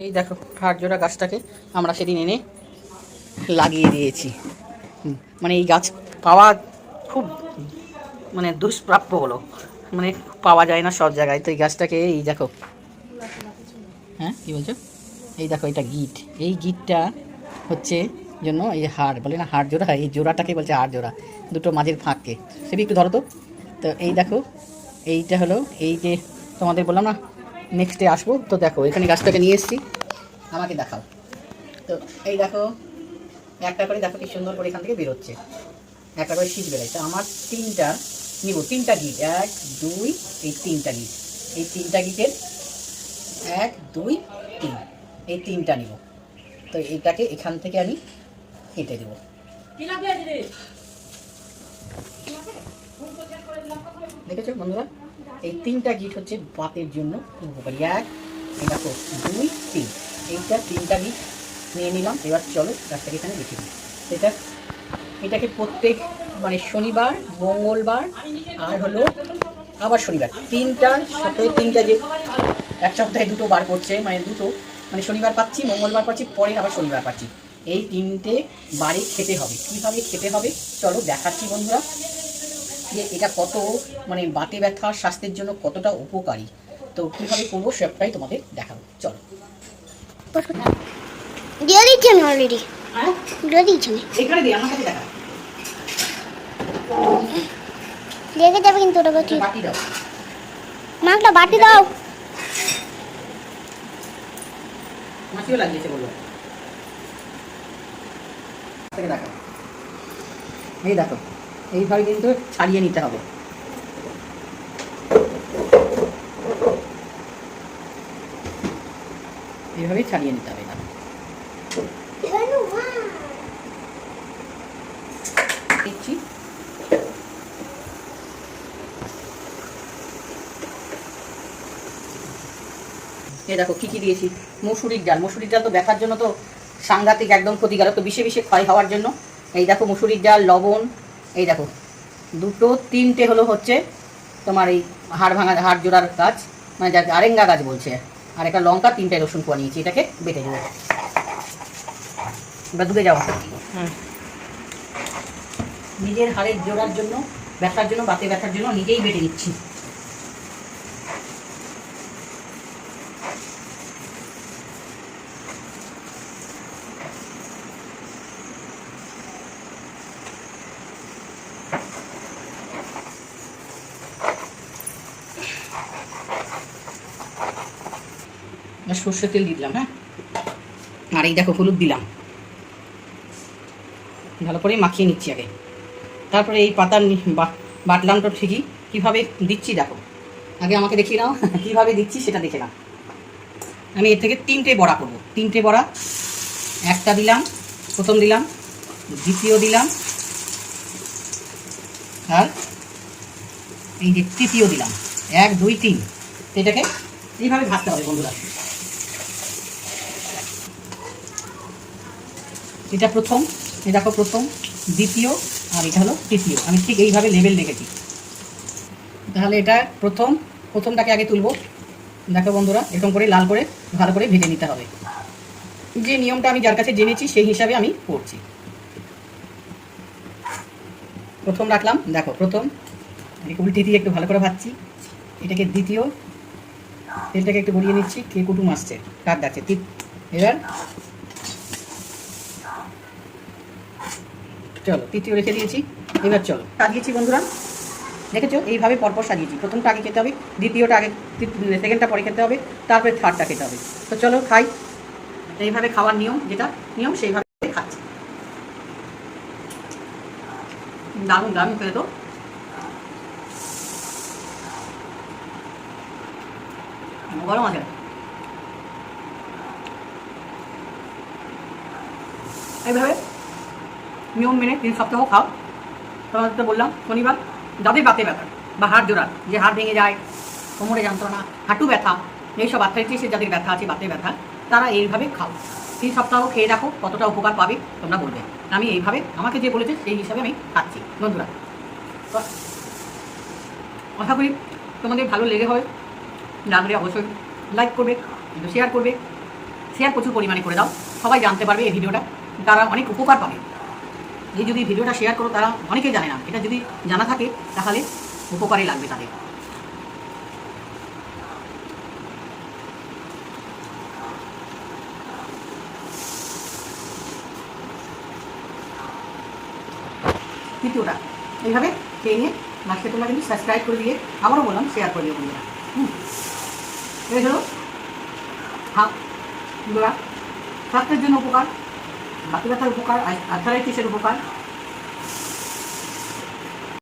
এই দেখো হাড়জোড়া গাছটাকে আমরা সেদিন এনে লাগিয়ে দিয়েছি। মানে এই গাছ পাওয়া খুব মানে দুষ্প্রাপ্য হলো, মানে পাওয়া যায় না সব জায়গায়। তো এই গাছটাকে এই দেখো, হ্যাঁ কী বলছো, এই দেখো এটা গিট, এই গিটটা হচ্ছে জন্য এই হাড় বলে না, হাড় জোড়া, এই জোড়াটাকে বলছে হাড় জোড়া, দুটো মাঝের ফাঁককে। সেটা একটু ধরো তো। তো এই দেখো এইটা হলো, এই যে তোমাদের বললাম না নেক্সটে আসবো, তো দেখো এখানে গাছটাকে নিয়ে এসেছি, আমাকে দেখাও। তো এই দেখো একটা করে দেখো কি সুন্দর করে এখান থেকে বেরোচ্ছে, একটা করে শীত বেরোয়। তো আমার তিনটা নিব, তিনটা গিট, এক দুই, এই তিনটা গিট, এই তিনটা গিটের এক দুই তিন, এই তিনটা নিব। তো এইটাকে এখান থেকে আমি কেটে দেবো। দেখেছো বন্ধুরা, এই তিনটা গিট হচ্ছে বাতের জন্য উপকারী। এক, এই দেখো দুই তিন, এইটা তিনটা গিট নিয়ে নিলাম। এবার চলো গাছটাকে এখানে রেখে দিই। এটা এটাকে প্রত্যেক মানে শনিবার, মঙ্গলবার আর হলো আবার শনিবার, তিনটা সপ্তাহে তিনটা, যে এক সপ্তাহে দুটো বার করছে, মানে দুটো, মানে শনিবার পাচ্ছি, মঙ্গলবার পাচ্ছি, পরে আবার শনিবার পাচ্ছি। এই তিনটে বারে খেতে হবে। কীভাবে খেতে হবে চলো দেখাচ্ছি বন্ধুরা, যে এটা কত মানে বাতে ব্যথা স্বাস্থ্যের জন্য কতটা উপকারী। তো কীভাবে করবো সবটাই তোমাদের দেখাবো, চলো। দিয়ে দিচ্ছি আমি অলরেডি, হ্যাঁ দিয়ে দিচ্ছি আমি। এখানে দিই, আমার কাছে দেখা, লেগে যাবে কিন্তু ওটা বাকি। বাটি দাও, মাছটা বাটি দাও। মাছিও লাগিয়েছে বললো। দেখো এই দেখো, এইভাবে কিন্তু ছাড়িয়ে নিতে হবে। এইভাবেই ছাড়িয়ে নিতে হবে। দিচ্ছি এই দেখো কী কী দিয়েছি। মসুরির ডাল, মসুরির ডাল তো ব্যথার জন্য তো সাংঘাতিক, একদম ক্ষতিকারক, তো বিষে বিষে ক্ষয় হওয়ার জন্য। এই দেখো মসুরির ডাল, লবণ, এই দেখো দুটো তিনটে হলো হচ্ছে তোমার এই হাড় ভাঙা, হাড় জোড়ার গাছ, মানে যাকে আরেঙ্গা গাছ বলছে, আর একটা লঙ্কা, তিনটে রসুন কোয়া নিয়েছি, এটাকে বেটে দেবো। এবার দুধে যাবো। নিজের হাড়ের জোড়ার জন্য, ব্যথার জন্য, বাতে ব্যথার জন্য নিজেই বেটে নিচ্ছি। সর্ষের তেল দিয়ে দিলাম, হ্যাঁ, আর এই দেখো হলুদ দিলাম, ভালো করে মাখিয়ে নিচ্ছি আগে। তারপরে এই পাতা বাটলাম তো ঠিকই, কীভাবে দিচ্ছি দেখো, আগে আমাকে দেখিয়ে নাও কীভাবে দিচ্ছি সেটা দেখে নাও। আমি এর থেকে তিনটে বড়া করব, তিনটে বড়া, একটা দিলাম, প্রথম দিলাম, দ্বিতীয় দিলাম, আর এই যে তৃতীয় দিলাম, এক দুই তিন। এটাকে এইভাবে ভাজতে হবে বন্ধুরা। এটা প্রথম, এই দেখো প্রথম, দ্বিতীয়, আর এটা হলো তৃতীয়। আমি ঠিক এইভাবে লেবেল রেখেছি। তাহলে এটা প্রথম, প্রথমটাকে আগে তুলবো। দেখো বন্ধুরা, এরকম করে লাল করে ভালো করে ভেজে নিতে হবে। যে নিয়মটা আমি যার কাছে জেনেছি সেই হিসাবে আমি করছি। প্রথম রাখলাম, দেখো প্রথম, উল্টে দিয়ে একটু ভালো করে ভাজছি। এটাকে দ্বিতীয়, তেলটাকে একটু গড়িয়ে নিচ্ছি, কে কুটুম আসছে, কার ডাকছে। এবার চলো তৃতীয় রেখে দিয়েছি। এবার চলো সাজিয়েছি বন্ধুরা, দেখেছো এইভাবে পরপর সাজিয়েছি। প্রথমটা আগে খেতে হবে, দ্বিতীয়টা আগে, সেকেন্ডটা পরে খেতে হবে, তারপরে থার্ডটা খেতে হবে। তো চলো খাই। এইভাবে খাওয়ার নিয়ম, যেটা নিয়ম সেইভাবে খাচ্ছি। দারুণ দারুণ খেতে তো। গরম আছে, এইভাবে নিয়ম মেনে 3 সপ্তাহ খাও। তোমাদের তো বললাম শনিবার যাদের বাতে ব্যথা বা হাড় জোড়া, যে হাড় ভেঙে যায়, কোমরে যন্ত্রণা, হাঁটু ব্যথা, এইসব আর্থ্রাইটিসের যাদের ব্যথা আছে, বাতে ব্যথা, তারা এইভাবে খাও। 3 সপ্তাহ খেয়ে দেখো কতটা উপকার পাবে তোমরা বলবে। আমি এইভাবে আমাকে যে বলেছে সেই হিসাবে আমি খাচ্ছি বন্ধুরা। আশা করি তোমাদের ভালো লেগে হয়, লাগলে অবশ্যই লাইক করবে, শেয়ার করবে, শেয়ার প্রচুর পরিমাণে করে দাও, সবাই জানতে পারবে এই ভিডিওটা, তারা অনেক উপকার পাবে। এই যদি ভিডিওটা শেয়ার করো, তারা অনেকেই জানে না, এটা যদি জানা থাকে তাহলে উপকারে লাগবে তাদের। তৃতীয়টা এইভাবে খেয়ে নিয়ে লাস্টে তোমরা কিন্তু সাবস্ক্রাইব করে দিয়ে, আবারও বললাম শেয়ার করে দিও বন্ধুরা। এই হলো হাত বন্ধুরা, স্বাস্থ্যের জন্য উপকার, বাকি ব্যথার উপকার, আর্থারাইটিসের উপকার,